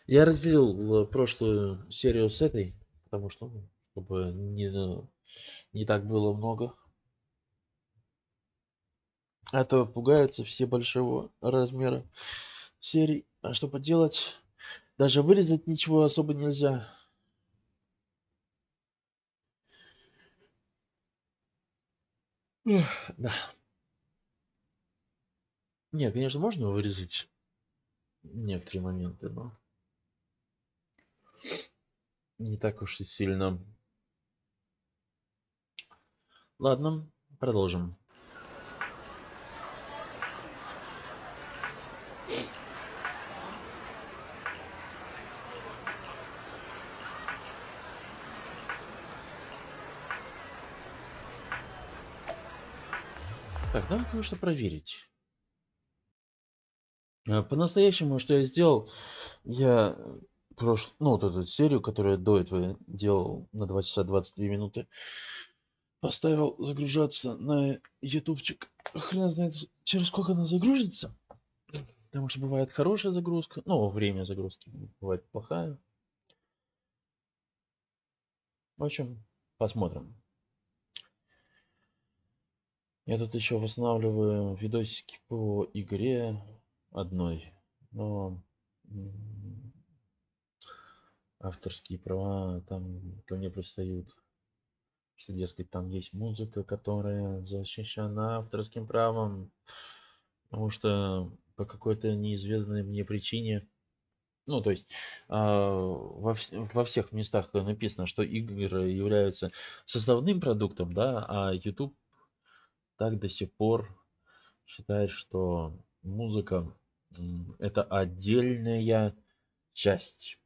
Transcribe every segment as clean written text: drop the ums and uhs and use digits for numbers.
Я разделил прошлую серию с этой, потому что, чтобы не так было много. А то пугаются все большого размера серий. А что поделать? Даже вырезать ничего особо нельзя. Да. Не, конечно, можно вырезать некоторые моменты, но не так уж и сильно. Ладно, продолжим. Так, надо кое-что проверить. По-настоящему, что я сделал, я ну, вот эту серию, которую я до этого делал на 2 часа 22 минуты, поставил загружаться на ютубчик. Хрен знает, через сколько она загрузится. Потому что бывает хорошая загрузка, ну, время загрузки, бывает плохая. В общем, посмотрим. Я тут еще восстанавливаю видосики по игре одной, но авторские права там ко мне пристают, что, дескать, там есть музыка, которая защищена авторским правом, потому что по какой-то неизведанной мне причине, ну, то есть во всех местах написано, что игры являются составным продуктом, да, а YouTube так до сих пор считает, что музыка это отдельная часть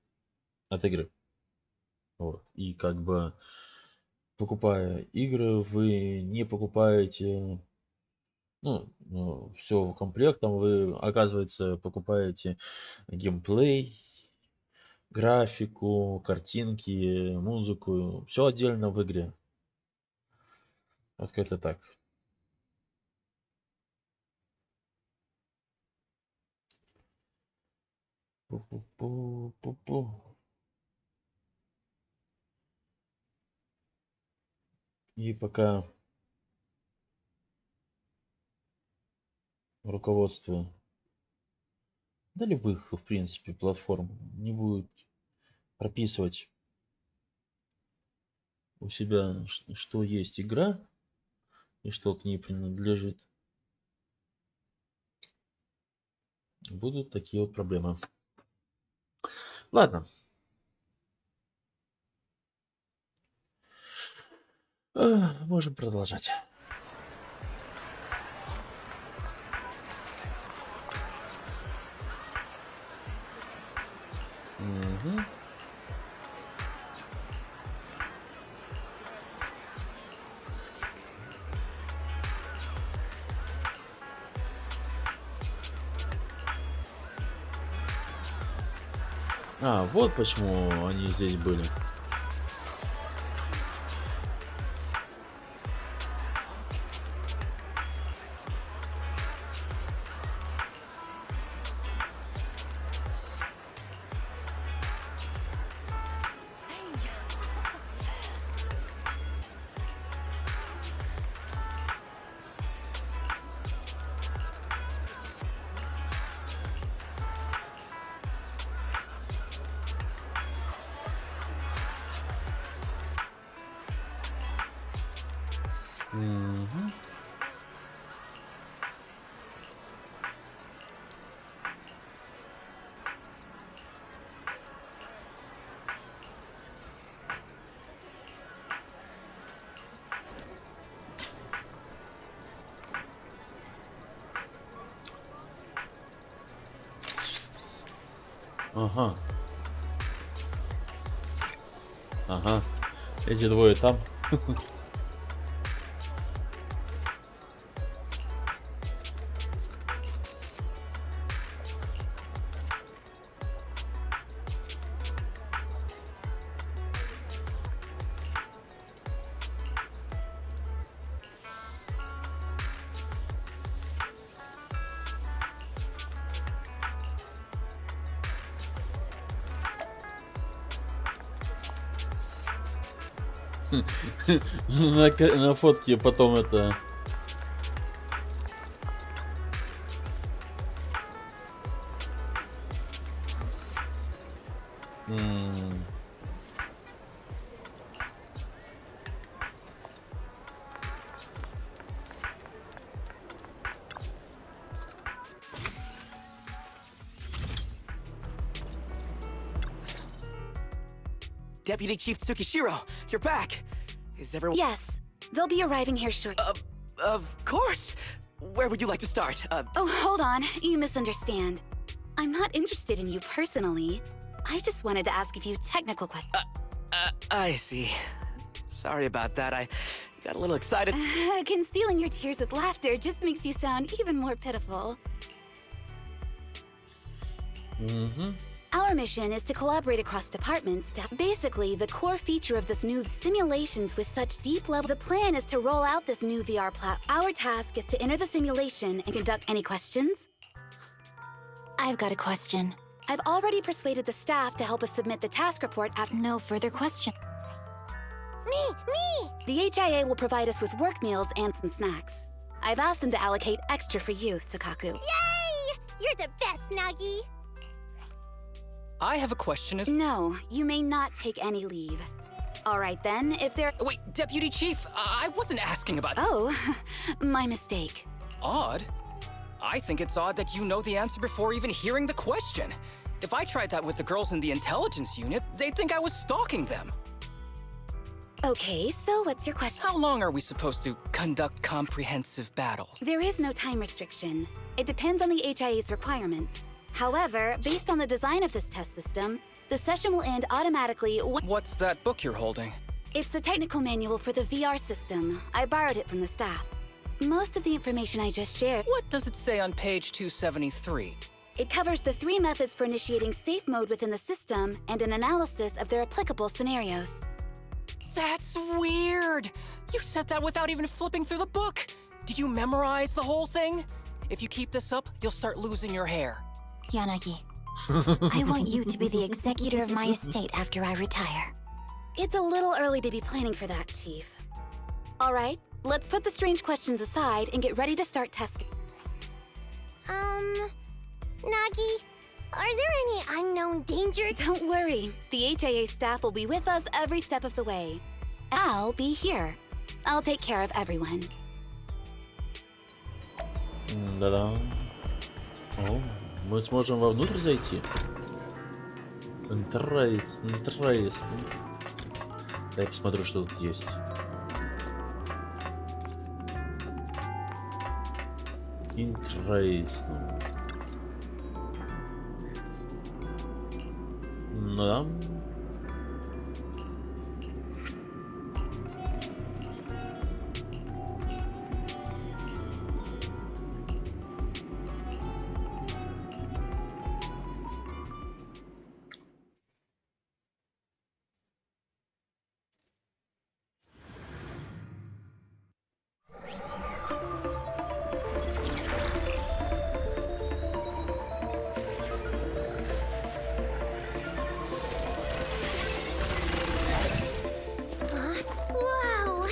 от игры. Вот. И как бы покупая игры, вы не покупаете, все комплектом, вы, оказывается, покупаете геймплей, графику, картинки, музыку, все отдельно в игре. Вот как-то так. Пу-пу-пу-пу-пу. И пока руководство, да любых, в принципе, платформ не будет прописывать у себя, что есть игра и что к ней принадлежит, будут такие вот проблемы. Ладно. Можем продолжать. Мгм. Вот почему они здесь были. Мгм. Ага, ага. Эти двое там. На фотке потом это... Deputy Chief Tsukishiro, you're back. Is everyone... Yes, they'll be arriving here shortly. Of course. Where would you like to start? Oh, hold on. You misunderstand. I'm not interested in you personally. I just wanted to ask a few technical questions. I see. Sorry about that. I got a little excited. Concealing your tears with laughter just makes you sound even more pitiful. Our mission is to collaborate across departments to... Basically, the core feature of this new simulations with such deep level... The plan is to roll out this new VR platform. Our task is to enter the simulation and conduct... Any questions? I've got a question. I've already persuaded the staff to help us submit the task report after... No further question. Me! The HIA will provide us with work meals and some snacks. I've asked them to allocate extra for you, Sakaku. Yay! You're the best, Nagi! I have a question. No, you may not take any leave. All right then, if there... Wait, Deputy Chief, I wasn't asking about... Oh, my mistake. Odd? I think it's odd that you know the answer before even hearing the question. If I tried that with the girls in the intelligence unit, they'd think I was stalking them. Okay, so what's your question? How long are we supposed to conduct comprehensive battles? There is no time restriction. It depends on the HIA's requirements. However, based on the design of this test system, the session will end automatically. What's that book you're holding? It's the technical manual for the VR system. I borrowed it from the staff. Most of the information I just shared... What does it say on page 273? It covers the 3 methods for initiating safe mode within the system and an analysis of their applicable scenarios. That's weird! You said that without even flipping through the book! Did you memorize the whole thing? If you keep this up, you'll start losing your hair. Yanagi, I want you to be the executor of my estate after I retire. It's a little early to be planning for that, Chief. All right, let's put the strange questions aside and get ready to start testing. Nagi, are there any unknown dangers? Don't worry, the HIA staff will be with us every step of the way. I'll be here. I'll take care of everyone. Да-да. О, мы сможем вовнутрь зайти. Интересно. Дай посмотрю, что тут есть. Интересно. Ну да. Whoa!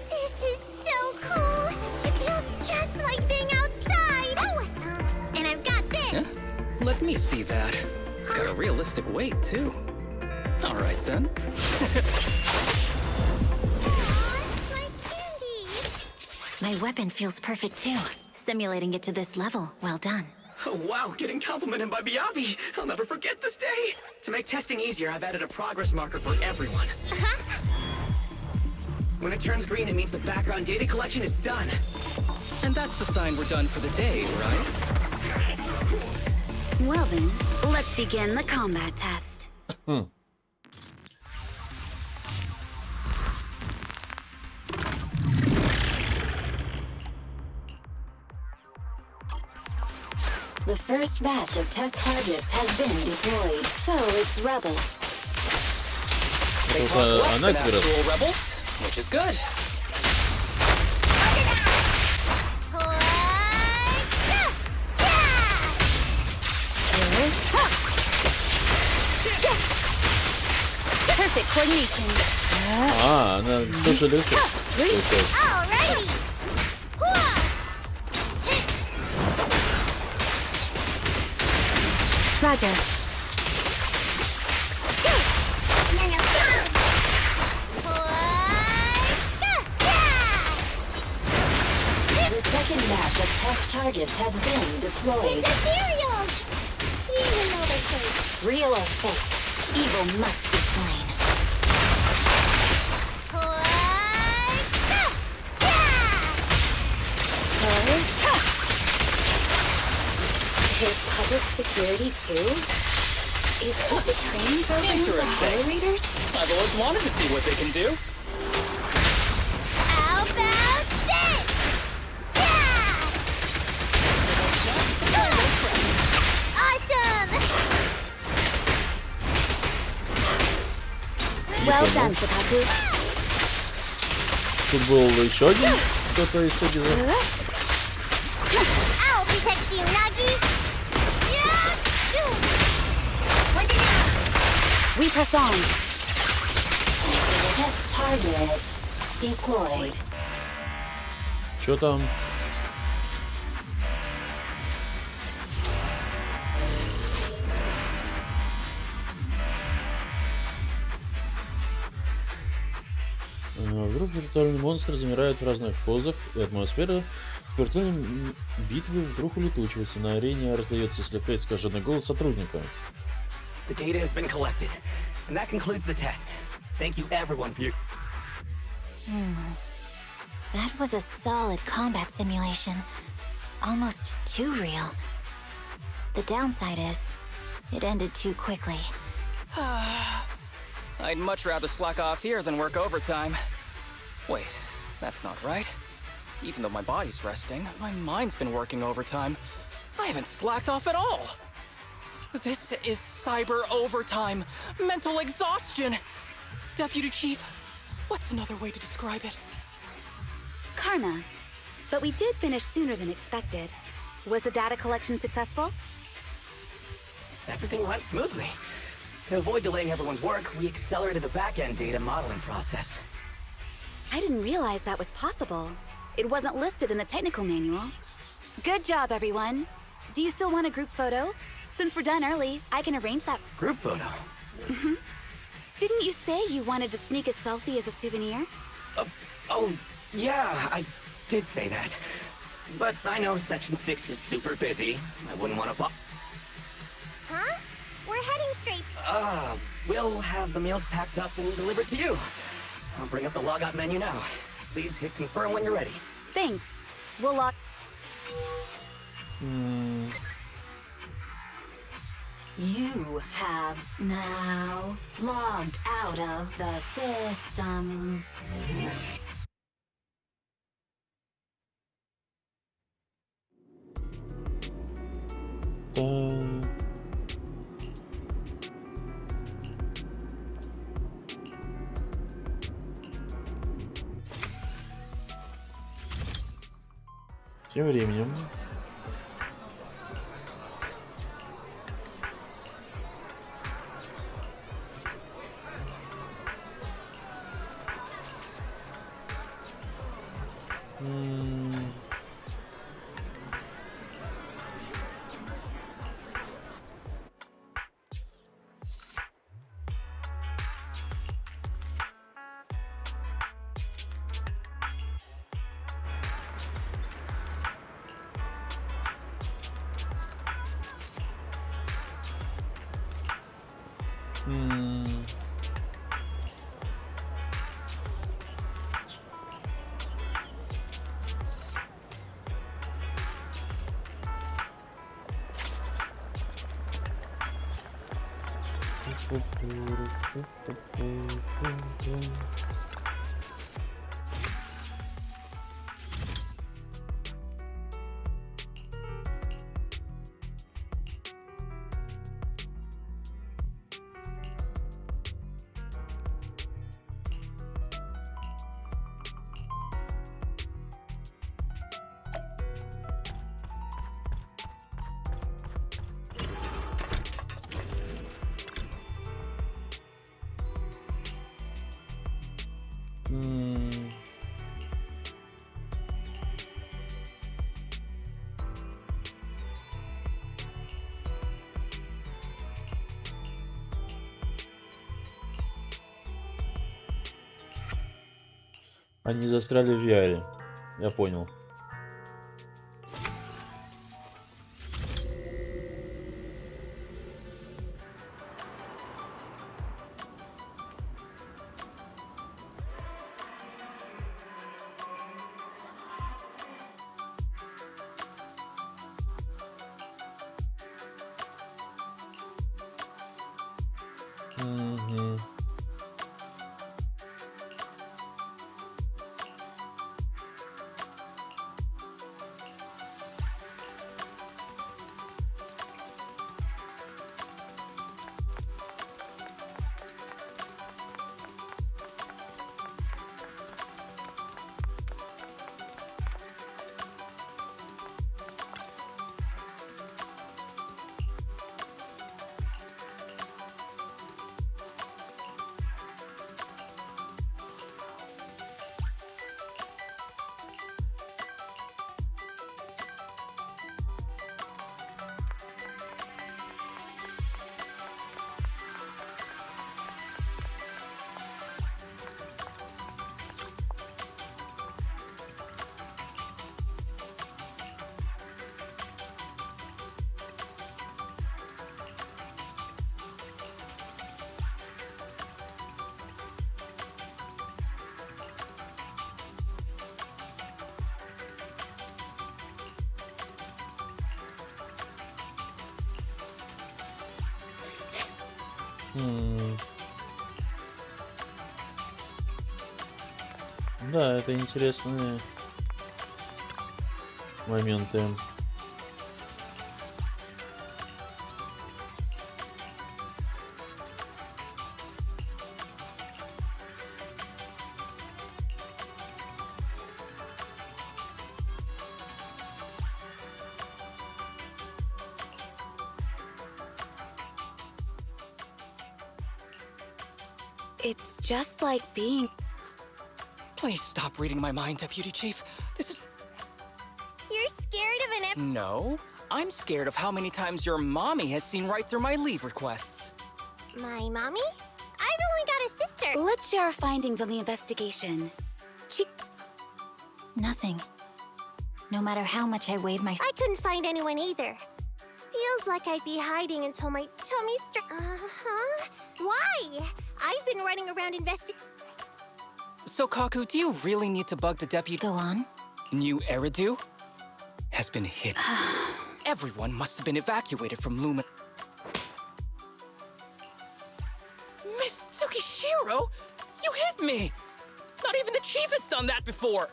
This is so cool! It feels just like being outside! Oh! And I've got this! Yeah? Let me see that. It's got a realistic weight, too. All right, then. My candy! My weapon feels perfect too. Simulating it to this level, well done. Oh, wow, getting complimented by Biabi. I'll never forget this day. To make testing easier, I've added a progress marker for everyone. When it turns green, it means the background data collection is done. And that's the sign we're done for the day, right? Well then, let's begin the combat test. The first batch of test targets has been deployed. So it's rebels. They talk less than actual rebels, which is good. Perfect Coordination. А, она тоже летит. Alrighty! Hua! Roger. The second batch of test targets has been deployed. It's ethereals! Even though they're fake. Real or fake, evil must be slain. His public security too? Is this a training program for fire readers? I've always wanted to see what they can do. How about this? Awesome! Well done, Kotaku. Тут был еще один кто-то из Sedza. I'll protect you, Nagi! We press on. Test target deployed. Что там? Вдруг виртуальные монстры замирают в разных позах, и атмосфера виртуальной битвы вдруг улетучивается. На арене раздается слегка искаженный голос сотрудника. The data has been collected, and that concludes the test. Thank you everyone for your... That was a solid combat simulation. Almost too real. The downside is, it ended too quickly. I'd much rather slack off here than work overtime. Wait, that's not right. Even though my body's resting, my mind's been working overtime. I haven't slacked off at all. This is cyber overtime. Mental exhaustion. Deputy Chief, what's another way to describe it? Karma. But we did finish sooner than expected. Was the data collection successful? Everything went smoothly. To avoid delaying everyone's work, we accelerated the back-end data modeling process. I didn't realize that was possible. It wasn't listed in the technical manual. Good job, everyone. Do you still want a group photo? Since we're done early, I can arrange that. Group photo? Didn't you say you wanted to sneak a selfie as a souvenir? Oh, yeah, I did say that. But I know Section 6 is super busy. I wouldn't want to... Huh? We're heading straight. We'll have the meals packed up and delivered to you. I'll bring up the logout menu now. Please hit confirm when you're ready. Thanks. We'll log... You have now logged out of the system. Тем временем Они застряли в VR. Я понял. Да, это интересные моменты. It's just like being... Please stop reading my mind, Deputy Chief. This is... You're scared of an No, I'm scared of how many times your mommy has seen right through my leave requests. My mommy? I've only got a sister. Let's share our findings on the investigation. Nothing. No matter how much I wave my... I couldn't find anyone either. Feels like I'd be hiding until my tummy's... Uh-huh. Why? I've been running around investigating... So, Kaku, do you really need to bug the deputy? Go on. New Eridu has been hit. Everyone must have been evacuated from Lumen. Miss Tsukishiro, you hit me! Not even the chief has done that before!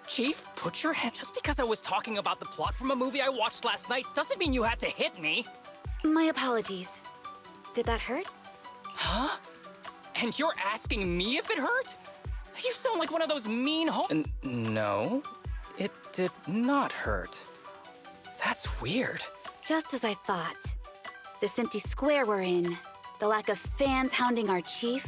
Chief, put your hand... Just because I was talking about the plot from a movie I watched last night doesn't mean you had to hit me. My apologies. Did that hurt? Huh? And you're asking me if it hurt? You sound like one of those mean No, it did not hurt. That's weird. Just as I thought. This empty square we're in, the lack of fans hounding our chief,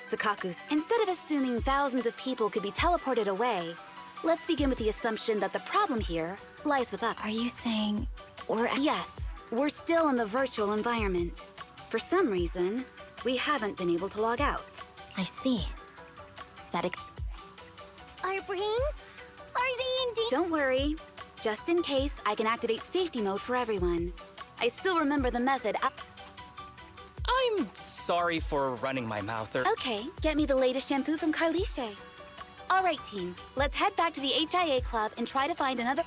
Sukaku's... Instead of assuming thousands of people could be teleported away, let's begin with the assumption that the problem here lies with us. Are you saying we're... Yes, we're still in the virtual environment. For some reason, we haven't been able to log out. I see. That Our brains? Are they indeed? Don't worry. Just in case, I can activate safety mode for everyone. I still remember the method. I'm sorry for running my mouth or... Okay, get me the latest shampoo from Carliche. All right, team. Let's head back to the HIA club and try to find another...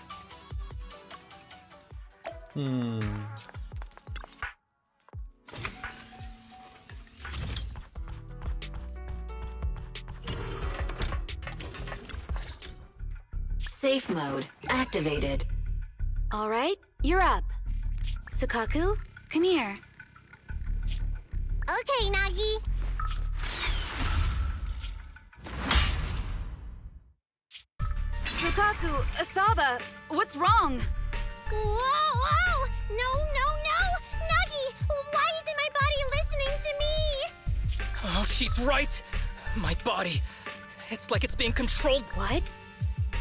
safe mode activated. All right, you're up. Sukaku, come here. Okay, Nagi. Sukaku, Asaba, what's wrong? Whoa! No! Nagi, why isn't my body listening to me? Oh, she's right. My body It's like it's being controlled. What?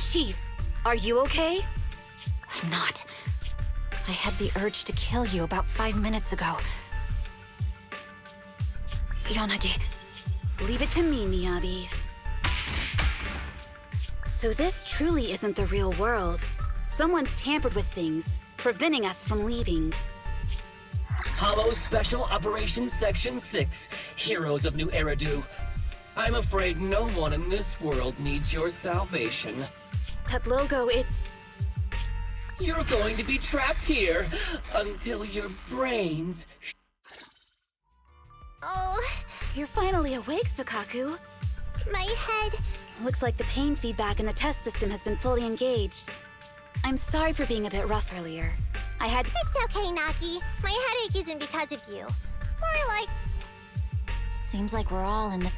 Chief, are you okay? I'm not. I had the urge to kill you about 5 minutes ago. Yanagi. Leave it to me, Miyabi. So this truly isn't the real world. Someone's tampered with things, preventing us from leaving. Hollow Special Operations Section 6, Heroes of New Eridu. I'm afraid no one in this world needs your salvation. That logo, it's... You're going to be trapped here until your brains... Oh, You're finally awake, Sukaku. my head. Looks like the pain feedback in the test system has been fully engaged. I'm sorry for being a bit rough earlier. I had to... It's okay, Naki. My headache isn't because of you. More like... Seems like we're all in the...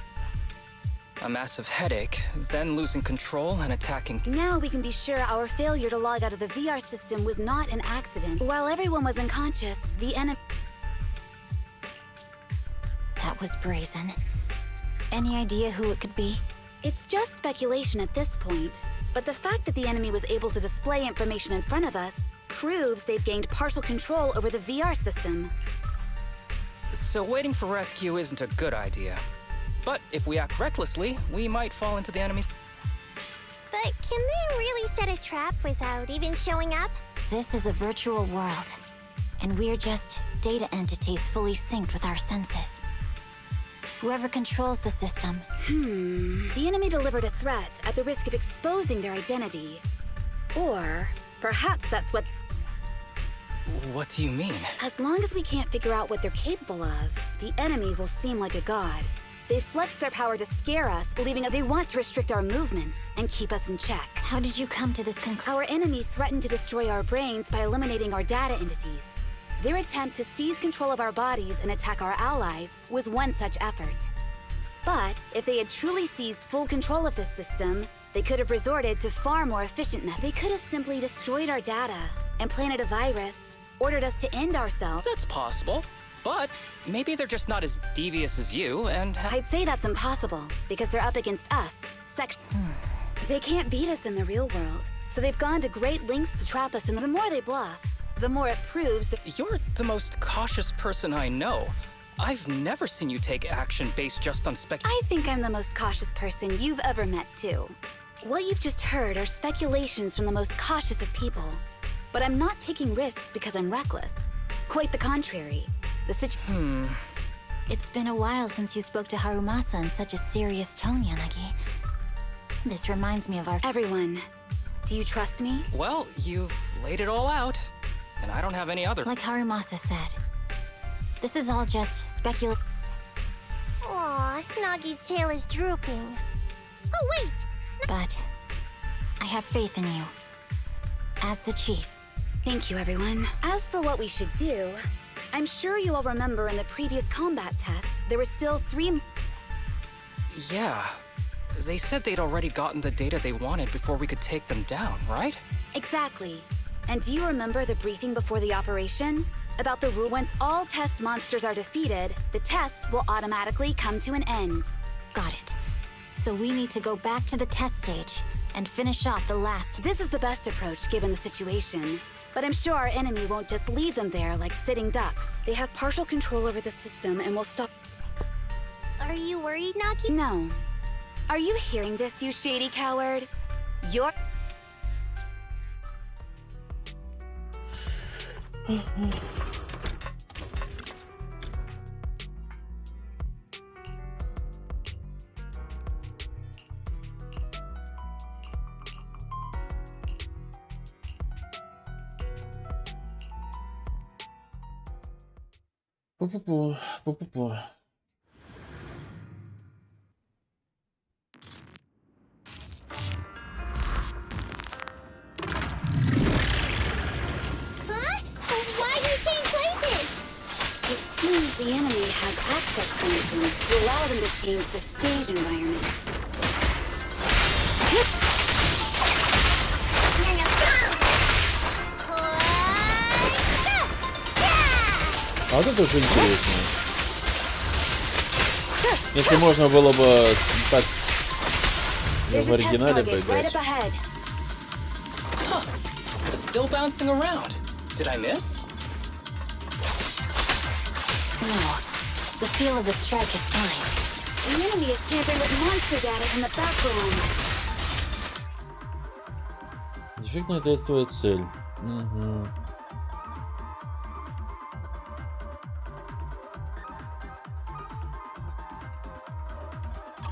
A massive headache, then losing control and attacking. Now we can be sure our failure to log out of the VR system was not an accident. While everyone was unconscious, the enemy... That was brazen. Any idea who it could be? It's just speculation at this point, but the fact that the enemy was able to display information in front of us proves they've gained partial control over the VR system. So waiting for rescue isn't a good idea. But if we act recklessly, we might fall into the enemy's... But can they really set a trap without even showing up? This is a virtual world, and we're just data entities fully synced with our senses. Whoever controls the system... The enemy delivered a threat at the risk of exposing their identity. Or perhaps that's what... What do you mean? As long as we can't figure out what they're capable of, the enemy will seem like a god. They flex their power to scare us, leaving us... They want to restrict our movements and keep us in check. How did you come to this conclusion? Our enemy threatened to destroy our brains by eliminating our data entities. Their attempt to seize control of our bodies and attack our allies was one such effort. But if they had truly seized full control of this system, they could have resorted to far more efficient methods. They could have simply destroyed our data, implanted a virus, ordered us to end ourselves. That's possible. But maybe they're just not as devious as you and I'd say that's impossible, because they're up against us. They can't beat us in the real world, so they've gone to great lengths to trap us, and the more they bluff, the more it proves that... You're the most cautious person I know. I've never seen you take action based just on I think I'm the most cautious person you've ever met, too. What you've just heard are speculations from the most cautious of people. But I'm not taking risks because I'm reckless. Quite the contrary. It's been a while since you spoke to Harumasa in such a serious tone, Yanagi. This reminds me of our... Everyone, do you trust me? Well, you've laid it all out, and I don't have any other... Like Harumasa said, this is all just Aw, Nagi's tail is drooping. Oh, wait! But I have faith in you. As the chief. Thank you, everyone. As for what we should do, I'm sure you all remember in the previous combat test, there were still 3... Yeah. They said they'd already gotten the data they wanted before we could take them down, right? Exactly. And do you remember the briefing before the operation? About the rule once all test monsters are defeated, the test will automatically come to an end. Got it. So we need to go back to the test stage and finish off the last... This is the best approach given the situation. But I'm sure our enemy won't just leave them there like sitting ducks. They have partial control over the system and will stop... Are you worried, Nagi? No. Are you hearing this, you shady coward? You're... Пу-пу-пу. Huh? Why do you change places? It seems the enemy has access functions to allow them to change the stage environment. А вот это уже интересно. Если можно было бы так There's в a test оригинале target right up поиграть. ahead. Huh. Still bouncing around. Did I miss? No. The feel of the strike is fine. The enemy is tampering with monster data in the background. Дефектная тестовая цель. Угу.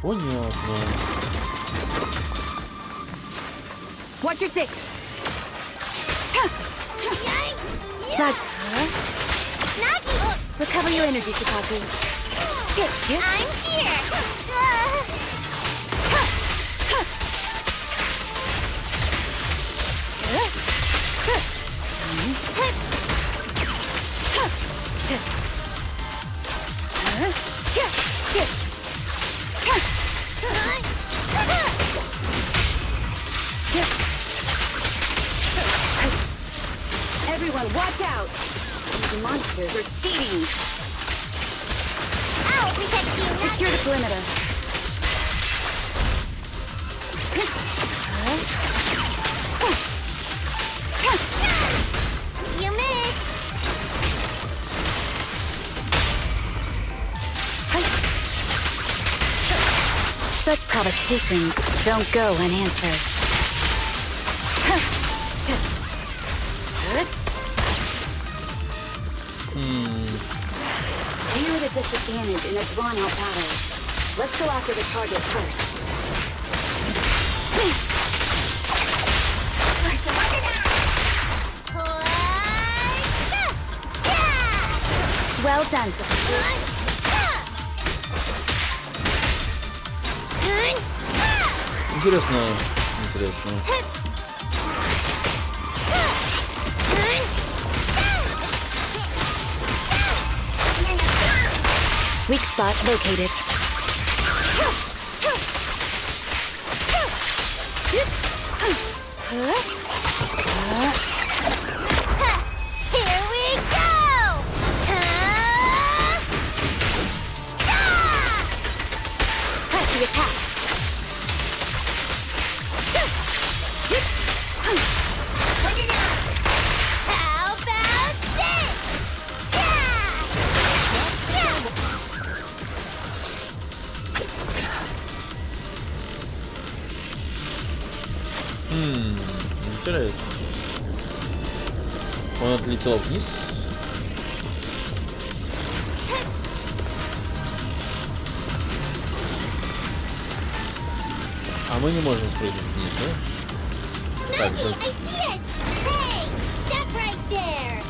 Понятно. Watch your six. Dodge. Recover your energy, Shikaku. Get. I'm here. Everyone, watch out! These monsters are cheating. I'll protect you. Secure the perimeter. You missed. Such provocations don't go unanswered. You're at a disadvantage in a drawn-out battle. Let's go after the target first. Well done. Интересно, интересно. Weak spot located. Here we go! Press the attack. How about this? Интересно. Он отлетел вниз. А мы не можем спрыгнуть вниз, да? Так же. I see it! Hey! Stop right there!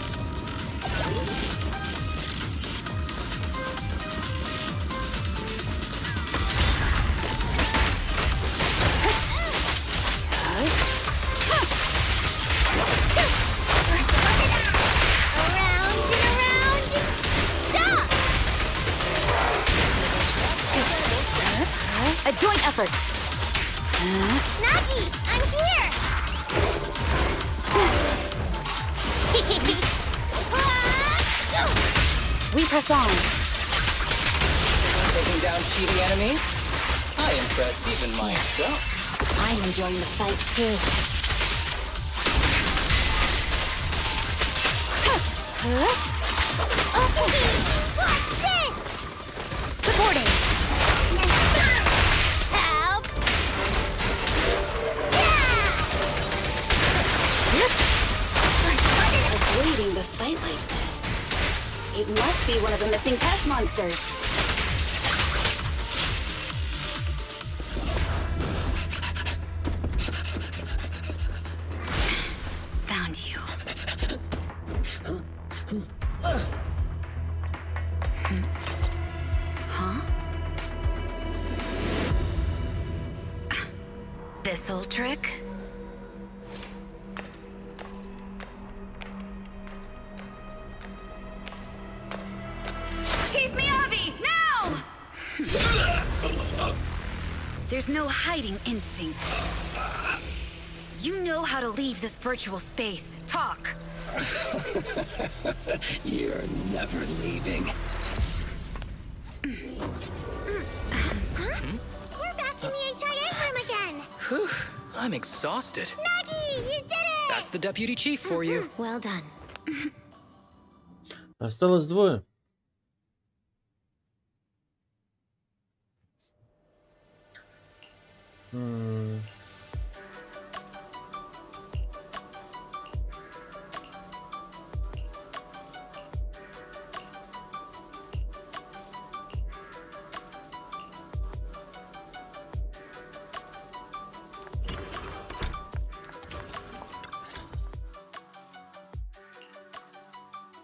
Around and around! Stop! A joint effort. Nagi, I'm here! We press on. Taking down cheating enemies? I impressed even myself. I'm enjoying the fight too. What's this? Supporting. Help! Avoiding the fight like this. It must be one of the missing test monsters. Found you. Huh? This old trick? Chief Miyabi, now! There's no hiding instinct. You know how to leave this virtual space. Talk. You're never leaving. We're back in the HIA room again! Whew, I'm exhausted. Nagi, you did it! That's the deputy chief for you. Well done. Осталось двое.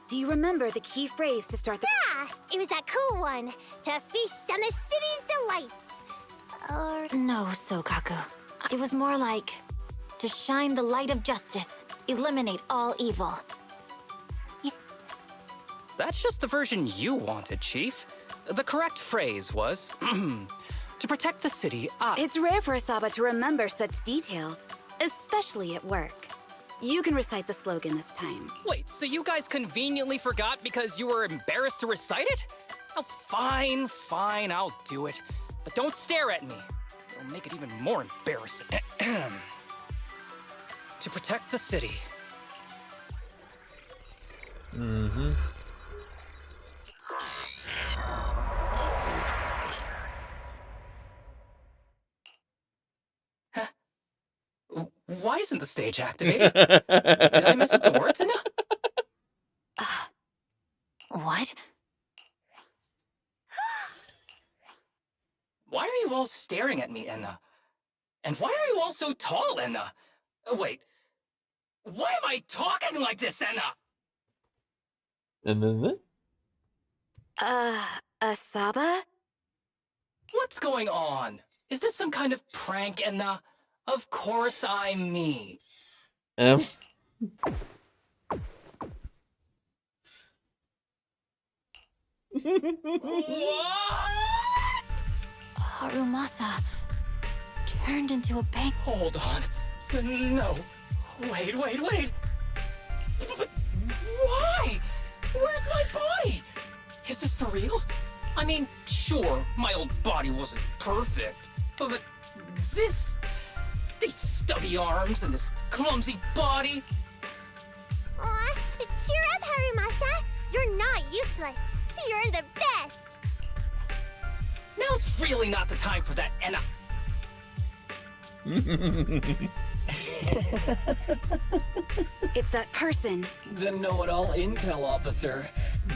Do you remember the key phrase to start the... Yeah, it was that cool one. To feast on the city's delights. Or... No, Sokaku. It was more like to shine the light of justice, eliminate all evil. That's just the version you wanted, Chief. The correct phrase was, to protect the city, It's rare for Asaba to remember such details, especially at work. You can recite the slogan this time. Wait, so you guys conveniently forgot because you were embarrassed to recite it? Oh, fine, I'll do it. But don't stare at me. It'll make it even more embarrassing. To protect the city. Why isn't the stage activated? Did I mess up the words enough? What? Why are you all staring at me, Enna? And why are you all so tall, Enna? Wait. Why am I talking like this, Enna? Asaba? What's going on? Is this some kind of prank, Enna? Of course I'm me. What? Harumasa turned into a bank. Hold on. No. Wait. But why? Where's my body? Is this for real? I mean, sure, my old body wasn't perfect, but this... These stubby arms and this clumsy body. Aw, cheer up, Harumasa. You're not useless. You're the best. Now's really not the time for that, Enna. It's that person. The know-it-all intel officer,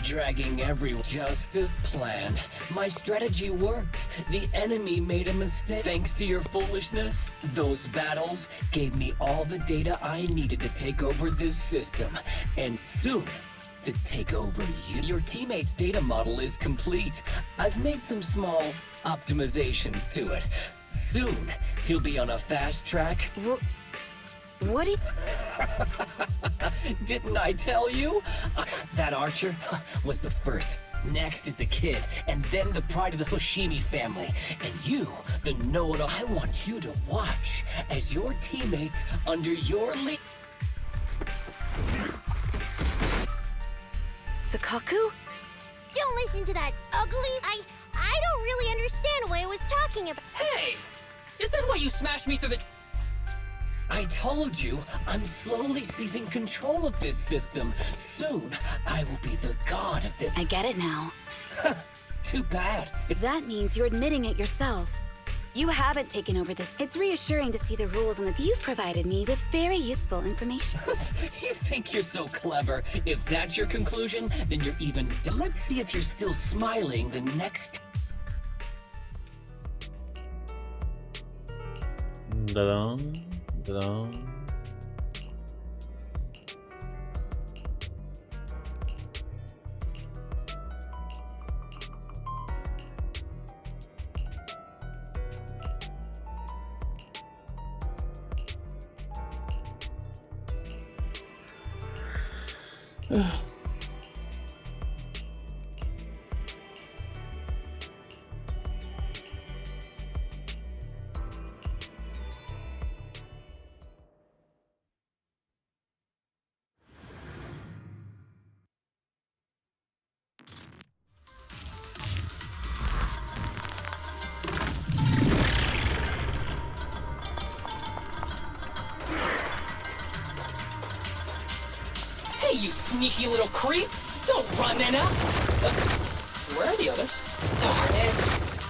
dragging everyone just as planned. My strategy worked. The enemy made a mistake. Thanks to your foolishness, those battles gave me all the data I needed to take over this system, and soon to take over you. Your teammate's data model is complete. I've made some small optimizations to it. Soon, he'll be on a fast track. What do you... Didn't I tell you? That archer was the first. Next is the kid, and then the pride of the Hoshimi family. And you, the know-it-all. I want you to watch as your teammates under your lead. Sukaku? Don't listen to that ugly... I don't really understand what I was talking about. Hey! Is that why you smashed me through the... I told you, I'm slowly seizing control of this system. Soon, I will be the god of this. I get it now. Too bad. That means you're admitting it yourself. You haven't taken over this. It's reassuring to see the rules and you've provided me with very useful information. You think you're so clever. If that's your conclusion, then you're even... Let's see if you're still smiling the next... Da-dum. sneaky little creep! Don't run, Enna! Where are the others? Darn it!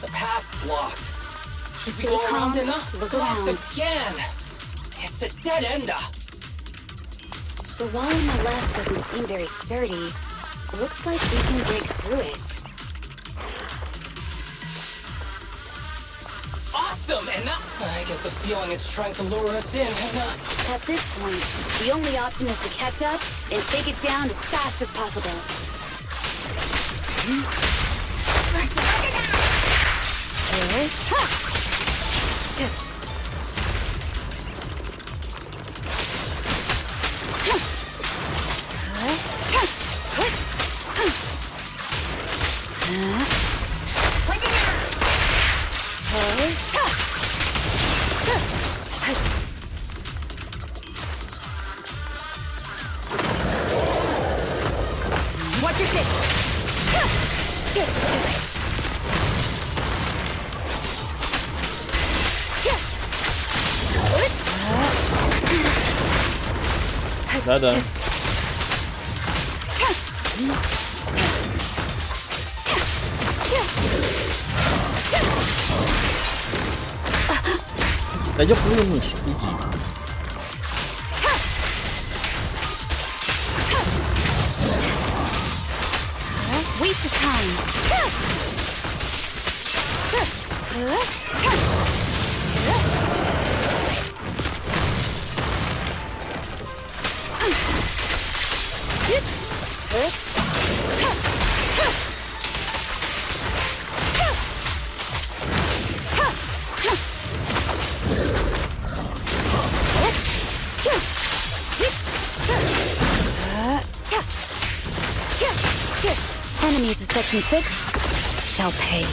The path's blocked. Should we Stay go calm. around, Enna? Look Blocked around. again! It's a dead ender! The wall on the left doesn't seem very sturdy. Looks like we can break through it. Awesome, Enna! I get the feeling it's trying to lure us in, Enna. At this point, the only option is to catch up and take it down as fast as possible. Watch your six. Да-да. Да ёб твою мышь, иди. Waste of time. Enemies of Section 6 shall pay.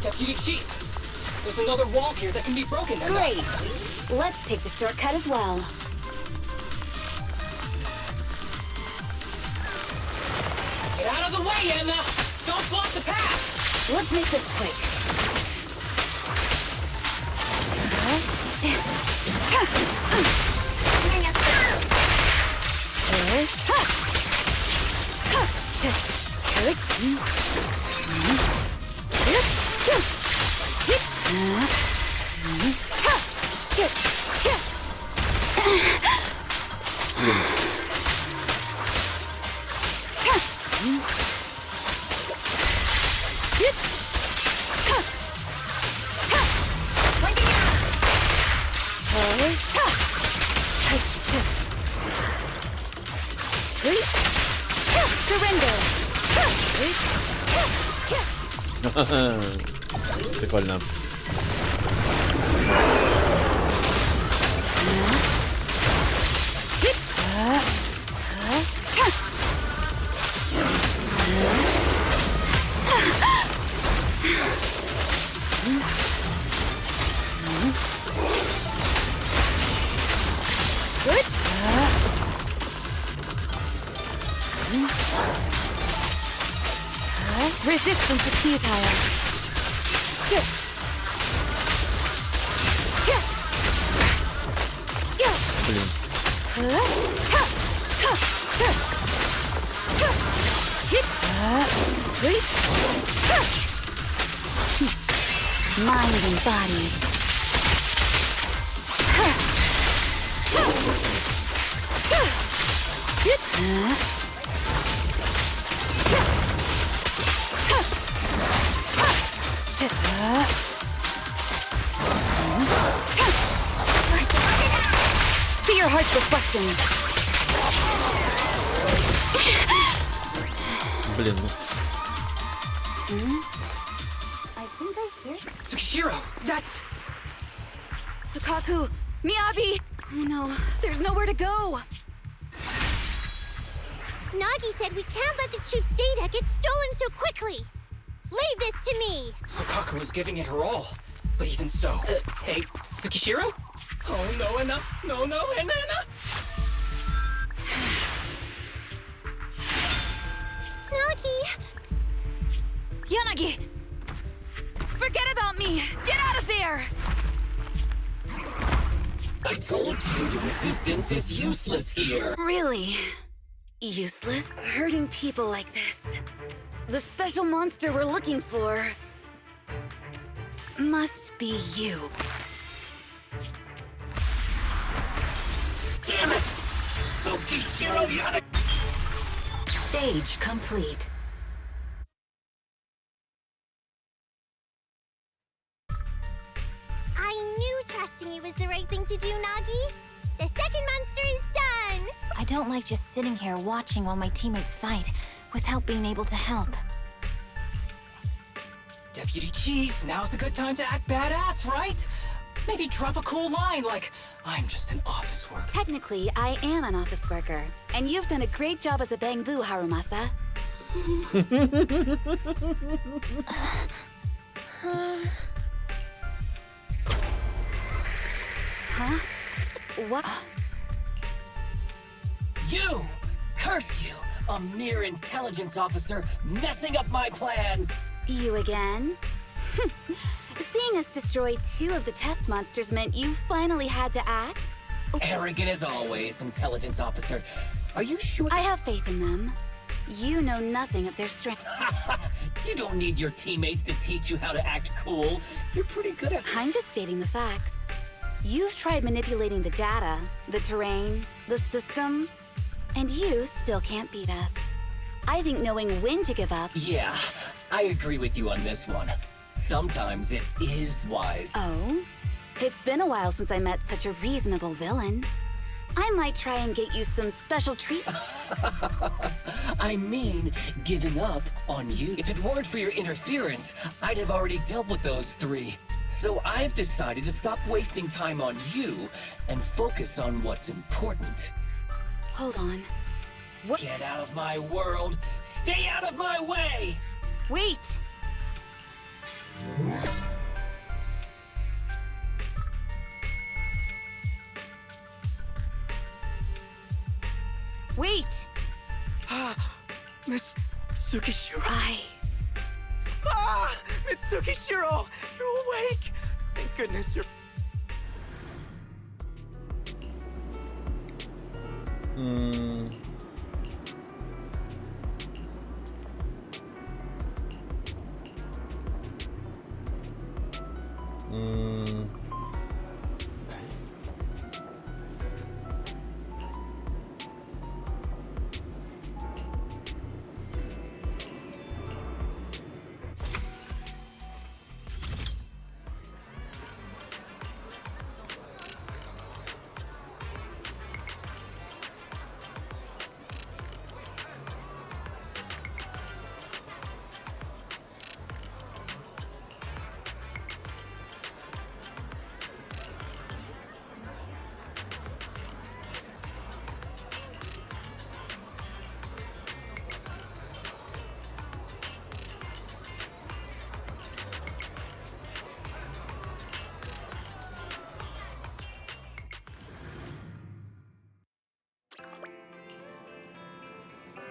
Deputy Chief, there's another wall here that can be broken, Enna. Great. Let's take the shortcut as well. Get out of the way, Enna! Don't block the path! Let's make this quick. Прикольно. Resistance is futile. Блин. Mind and body. See your heart's reflection. Блин, ну. I think I hear. Tsukishiro, that's... Sukaku, Miyabi. Oh no, there's nowhere to go. Nagi said we can't let the chief's data get stolen so quickly. Leave this to me. Sukaku was giving it her all. But even so... hey, Tsukishiro? Oh no, Enna. No, no, Enna. Nagi, Yanagi! Forget about me! Get out of there! I told you your resistance is useless here. Really? Useless? Hurting people like this. The special monster we're looking for must be you. Damn it! Sokishiro Yana! Stage complete. I knew trusting you was the right thing to do, Nagi. The second monster is done. I don't like just sitting here watching while my teammates fight without being able to help. Deputy Chief, now's a good time to act badass, right? Maybe drop a cool line like, I'm just an office worker. Technically, I am an office worker, and you've done a great job as a bangbu, Harumasa. Huh? What? You! Curse you! A mere intelligence officer messing up my plans! You again? Seeing us destroy 2 of the test monsters meant you finally had to act? Arrogant as always, intelligence officer. Are you sure? I have faith in them. You know nothing of their strength. You don't need your teammates to teach you how to act cool. You're pretty good at... I'm just stating the facts. You've tried manipulating the data, the terrain, the system, and you still can't beat us. I think knowing when to give up... Yeah, I agree with you on this one. Sometimes it is wise. Oh? It's been a while since I met such a reasonable villain. I might try and get you some special treatment. I mean, giving up on you. If it weren't for your interference, I'd have already dealt with those 3. So I've decided to stop wasting time on you and focus on what's important. Hold on. What? Get out of my world! Stay out of my way! Wait! Wait! Miss Tsukishiro. Miss Tsukishiro! You're awake! Thank goodness you're...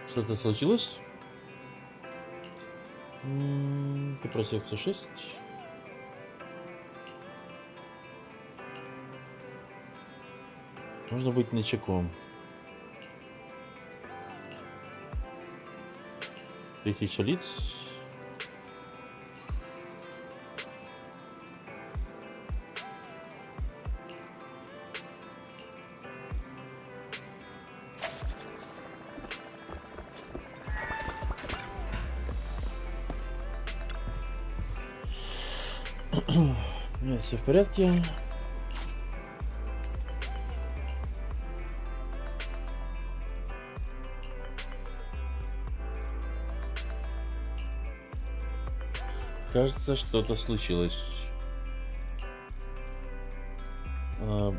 Что-то случилось? Ты про секцию 6? Нужно быть начеку. Тысяча лиц. Нет, все в порядке. Кажется, что-то случилось.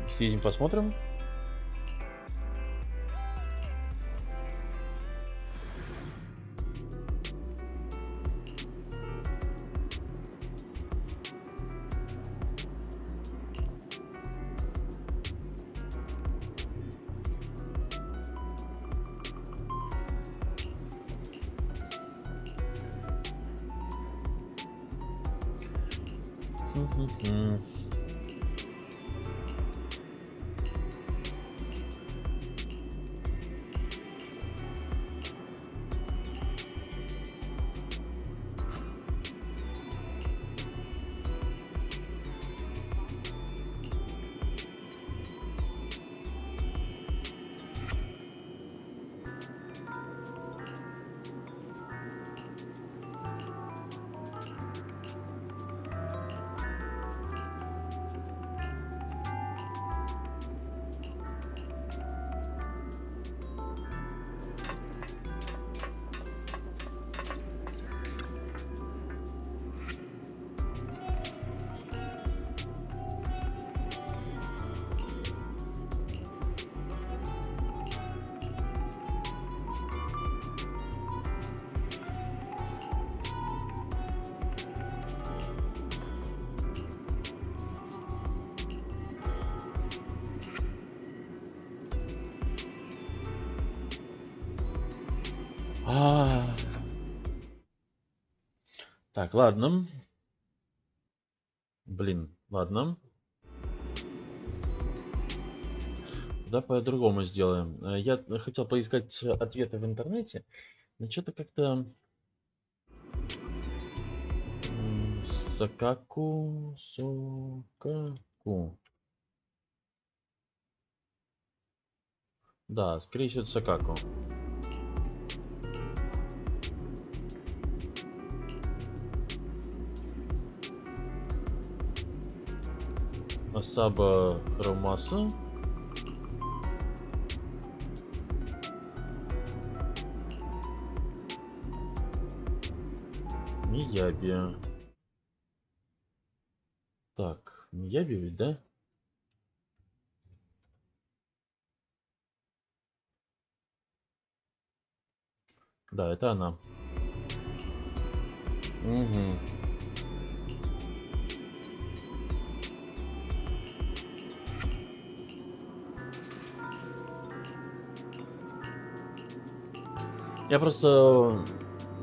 Съездим, посмотрим. Так, ладно. Блин, ладно. Да, по-другому сделаем. Я хотел поискать ответы в интернете, но что-то как-то... Сокаку. Да, скорее всего, это Сокаку. Асаба Хромаса. Мияби. Так, Мияби ведь, да? Да, это она. Угу. Я просто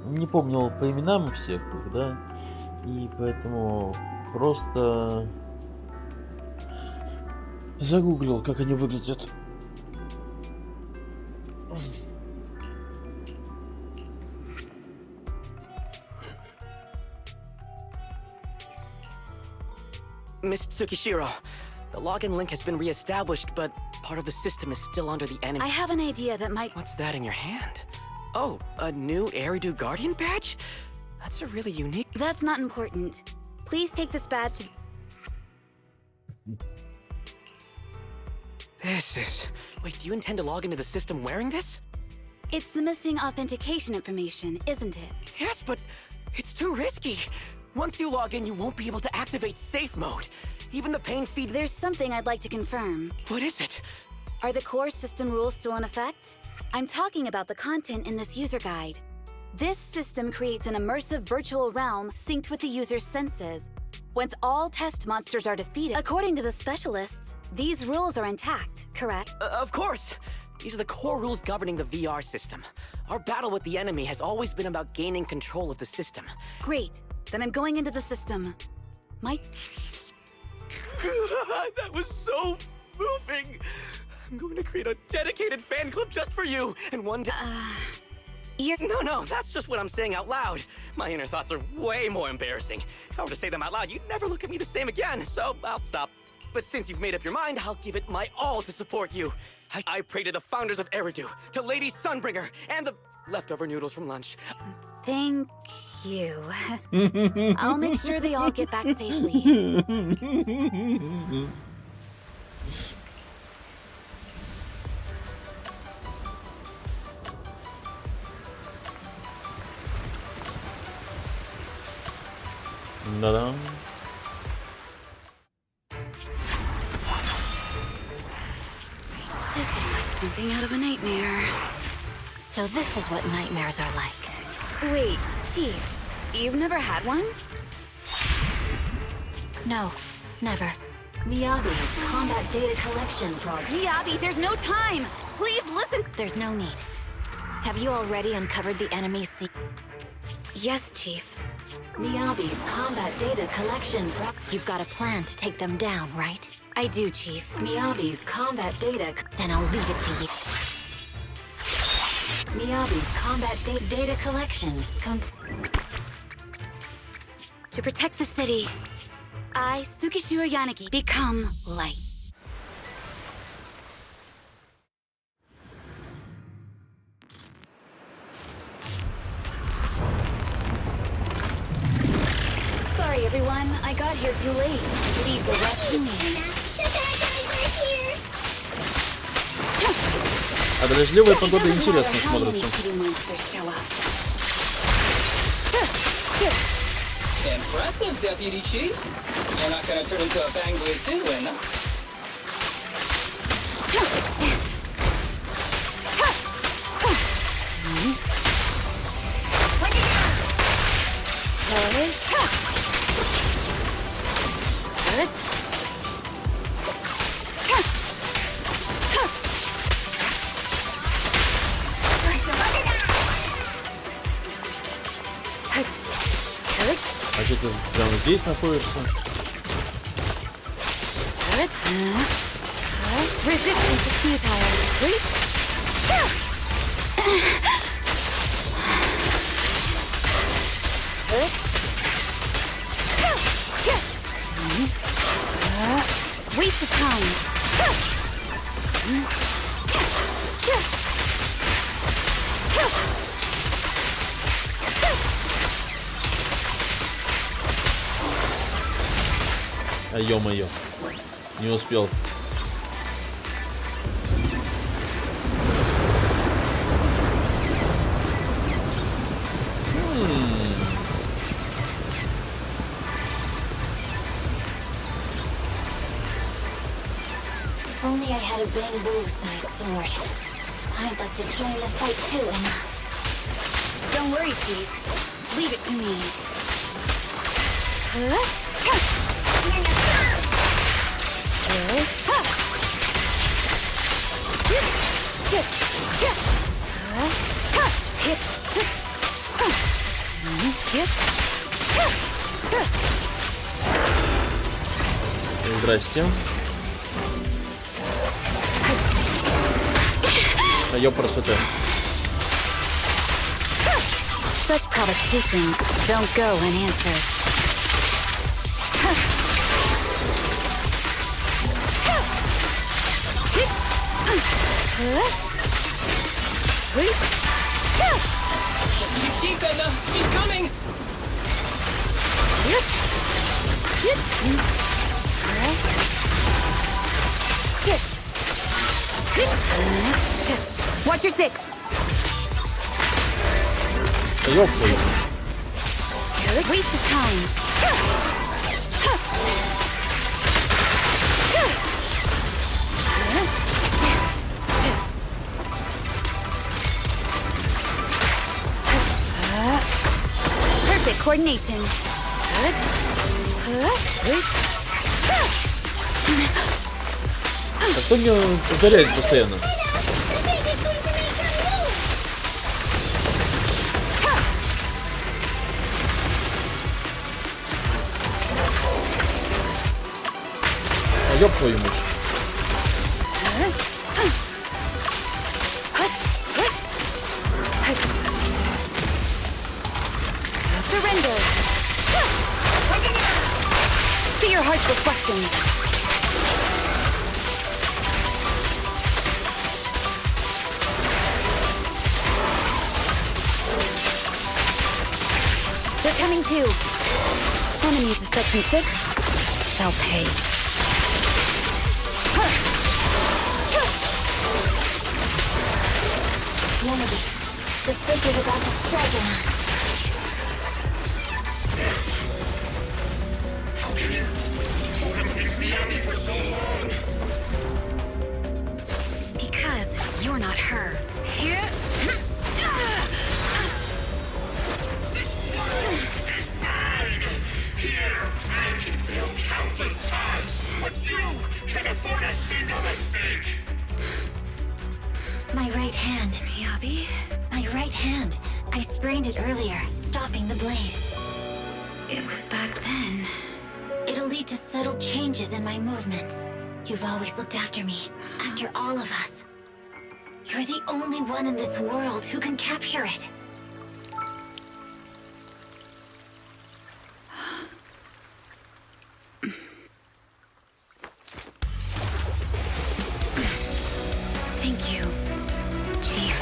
не помнил по именам всех, да, и поэтому просто загуглил, как они выглядят. Miss Tsukishiro, the login link has been re-established, but part of the system is still under the enemy. I have an idea that might... What's that in your hand? Oh, a new Eridu Guardian badge? That's a really unique... That's not important. Please take this badge to... This is... Wait, do you intend to log into the system wearing this? It's the missing authentication information, isn't it? Yes, but it's too risky. Once you log in, you won't be able to activate safe mode. Even the pain feed... There's something I'd like to confirm. What is it? Are the core system rules still in effect? I'm talking about the content in this user guide. This system creates an immersive virtual realm synced with the user's senses. Once all test monsters are defeated, according to the specialists, these rules are intact, correct? Of course! These are the core rules governing the VR system. Our battle with the enemy has always been about gaining control of the system. Great. Then I'm going into the system. My... That was so moving! I'm going to create a dedicated fan club just for you, and one day... You're... No, that's just what I'm saying out loud. My inner thoughts are way more embarrassing. If I were to say them out loud, you'd never look at me the same again, so I'll stop. But since you've made up your mind, I'll give it my all to support you. I pray to the founders of Eridu, to Lady Sunbringer, and the leftover noodles from lunch. Thank you. I'll make sure they all get back safely. Да-да. This is like something out of a nightmare. So this is what nightmares are like. Wait, Chief, you've never had one? No, never. Miyabi's combat data collection program. Miyabi, there's no time! Please listen! There's no need. Have you already uncovered the enemy's secret? Yes, Chief. Miyabi's combat data collection You've got a plan to take them down, right? I do, Chief. Miyabi's combat data... Then I'll leave it to you. Miyabi's combat data collection To protect the city, I, Tsukishiro Yanagi, become light. Sorry, everyone. I got here too late. Leave the rest to me. The bad guys are here! А дождливая погода интересно смотрится. Impressive, Deputy Chief. You're not gonna turn into a bangly too, no? А что ты прямо здесь находишься? Resistance is futile. Waste of time. А ё-моё, не успел. If only I had a bamboo-sized sword. I'd like to join the fight too, and... Don't worry, Chief. Leave it to me. Здрасте. А ёпрст. Such provocations don't go unanswered. Chica, she's coming! Watch your six. А ёпта. Waste of time. Perfect coordination. А кто мне ударяет постоянно? А ёб твою мать. Surrender. See your heart's reflections. They're coming too. Enemies of Section 6 shall pay. Yanagi, the fake is about to strike him. Because you're not her. This world is mine! Here, I can build countless times, but you can afford a single mistake! My right hand. Miyabi? My right hand. I sprained it earlier, stopping the blade. It was back then. It'll lead to subtle changes in my movements. You've always looked after me, after all of us. You're the only one in this world who can capture it. Thank you, Chief.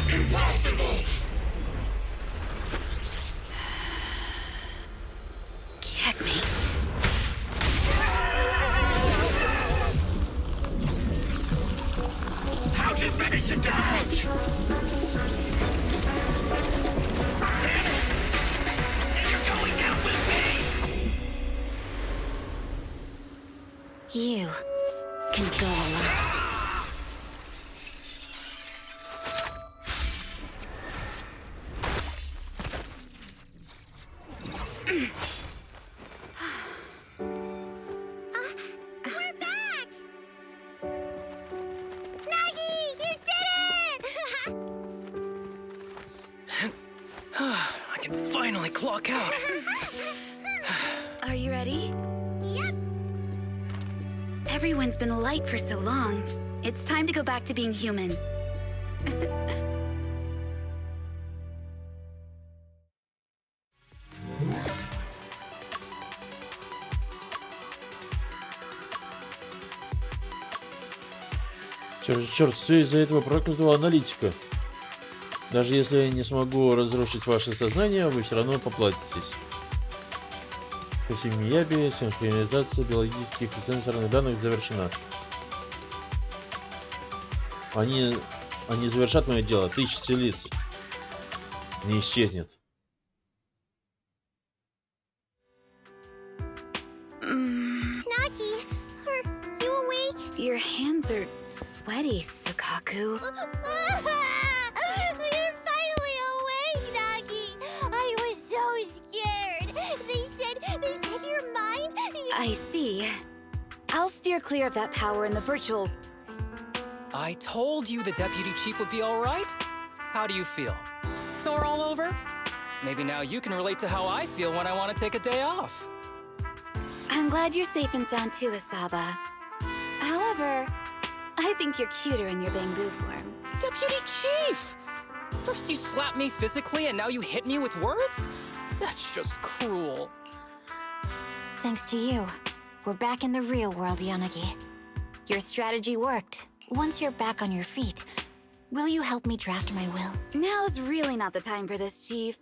Impossible! Checkmate. How'd you manage to dodge? And you're going down with me! You can go alone. We're back! Nagi, you did it! I can finally clock out. Are you ready? Yep. Everyone's been light for so long. It's time to go back to being human. Черт, все из-за этого проклятого аналитика. Даже если я не смогу разрушить ваше сознание, вы все равно поплатитесь. По Мияби синхронизация биологических и сенсорных данных завершена. Они завершат мое дело. Тысячи лиц не исчезнет. Nagi, are you awake? Your hands are sweaty, Sukaku. You're finally awake, Nagi. I was so scared. They said you're mine. I see. I'll steer clear of that power in the virtual... I told you the deputy chief would be all right. How do you feel? Sore all over? Maybe now you can relate to how I feel when I want to take a day off. I'm glad you're safe and sound too, Asaba. However, I think you're cuter in your bamboo form. Deputy chief! First you slap me physically and now you hit me with words? That's just cruel. Thanks to you, we're back in the real world, Yanagi. Your strategy worked. Once you're back on your feet, will you help me draft my will? Now's really not the time for this, Chief.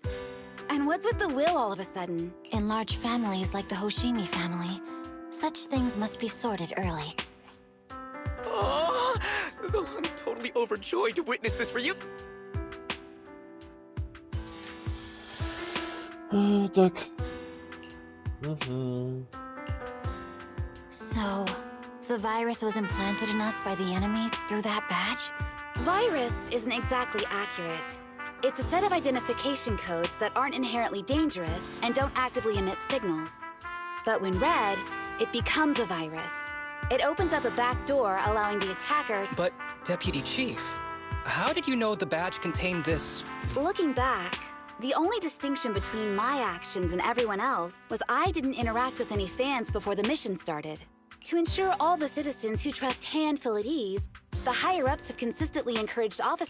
And what's with the will all of a sudden? In large families like the Hoshimi family, such things must be sorted early. Oh, I'm totally overjoyed to witness this for you. Так. So, the virus was implanted in us by the enemy through that badge? Virus isn't exactly accurate. It's a set of identification codes that aren't inherently dangerous and don't actively emit signals. But when read, it becomes a virus. It opens up a back door, allowing the attacker... But, Deputy Chief, how did you know the badge contained this? Looking back, the only distinction between my actions and everyone else was I didn't interact with any fans before the mission started. To ensure all the citizens who trust hand feel at ease, the higher-ups have consistently encouraged office...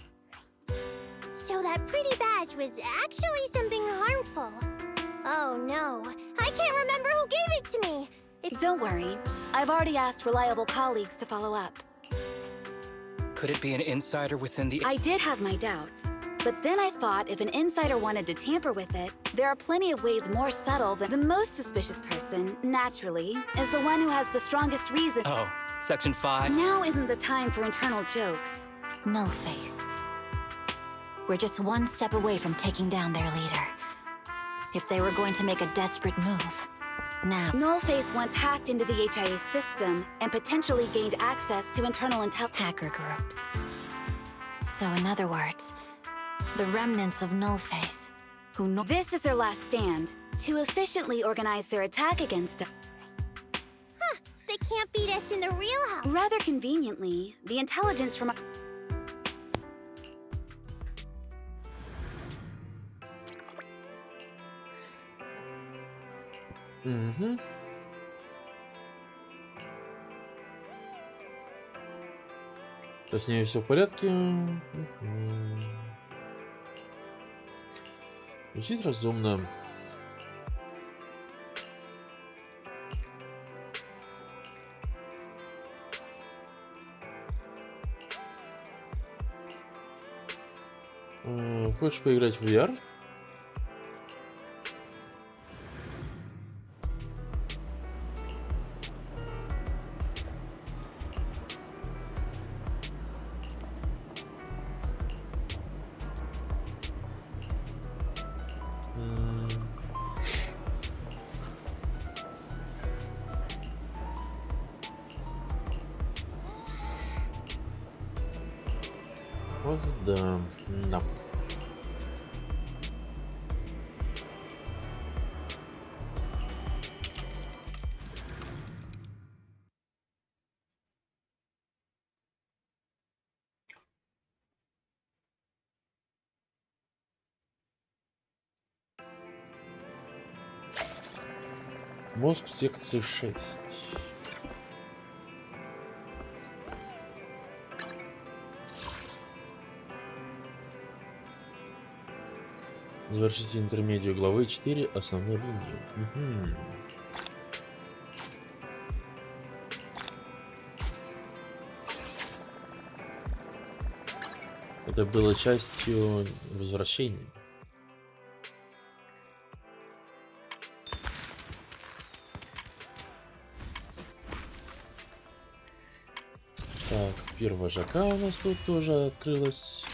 So that pretty badge was actually something harmful. Oh no, I can't remember who gave it to me. Don't worry, I've already asked reliable colleagues to follow up. Could it be an insider within the... I did have my doubts, but then I thought if an insider wanted to tamper with it, there are plenty of ways more subtle than the most suspicious person, naturally, is the one who has the strongest reason. Oh, Section 5? Now isn't the time for internal jokes. No face. We're just one step away from taking down their leader. If they were going to make a desperate move, now... Nullface once hacked into the HIA system and potentially gained access to internal intel... Hacker groups. So in other words, the remnants of Nullface, who know— This is their last stand, to efficiently organize their attack against us. Huh, they can't beat us in the real house. Rather conveniently, the intelligence from... Угу. То с ней все в порядке. Звучит разумно. Хочешь поиграть в VR? Вот да, да. Мозг секции 6. Завершите интермедию главы 4 основной линии. Угу. Это было частью возвращения. Так, первая ЖК у нас тут тоже открылась.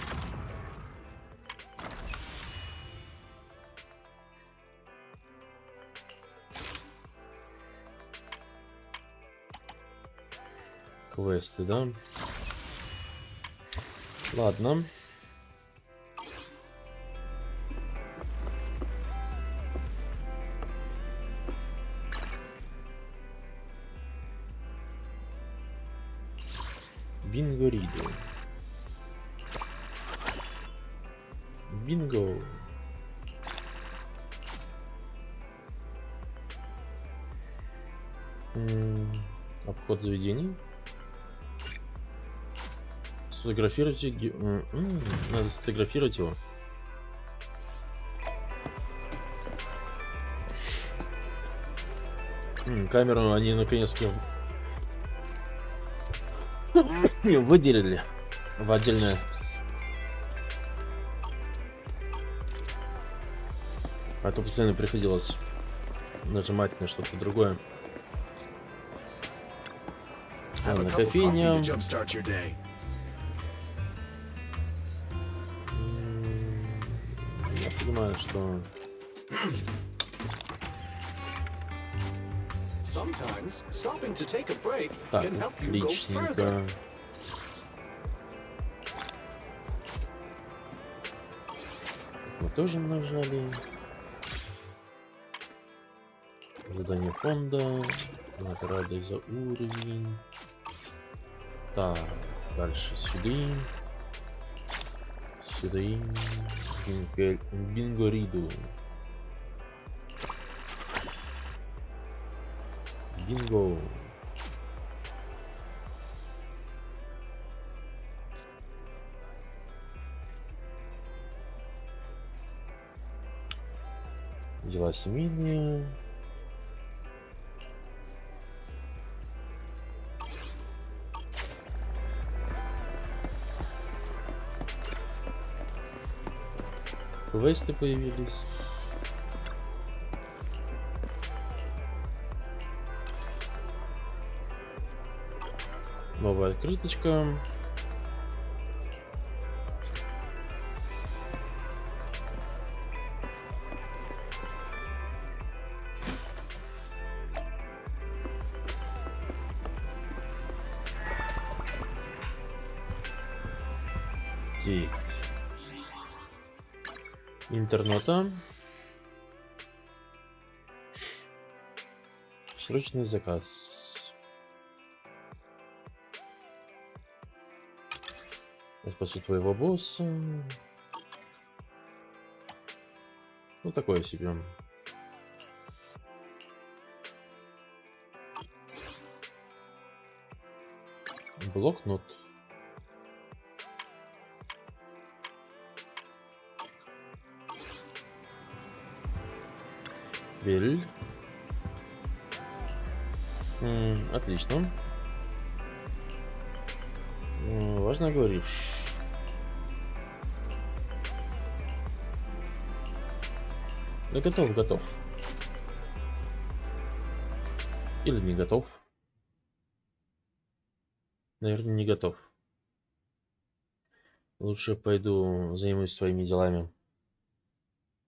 Квесты, да? Ладно. Бинго Риду. Бинго. Обход заведений. Сфотографируйте. Надо сфотографировать его. Камеру они наконец-то выделили в отдельное. А то постоянно приходилось нажимать на что-то другое. Ладно, кофейня. Я понимаю, что... Так, отличненько. Мы тоже нажали. Задание фонда. Награды за уровень. Так, дальше сюда. Сюда. Бинго Риду. Бинго. Дела семейные. Квесты появились. Новая открыточка. сетей интернета. Срочный заказ. Я спасу твоего босса. Ну, такое себе. Блокнот. Бель. Отлично. Важно говоришь. Да готов, готов. Или не готов. Наверное, не готов. Лучше пойду займусь своими делами.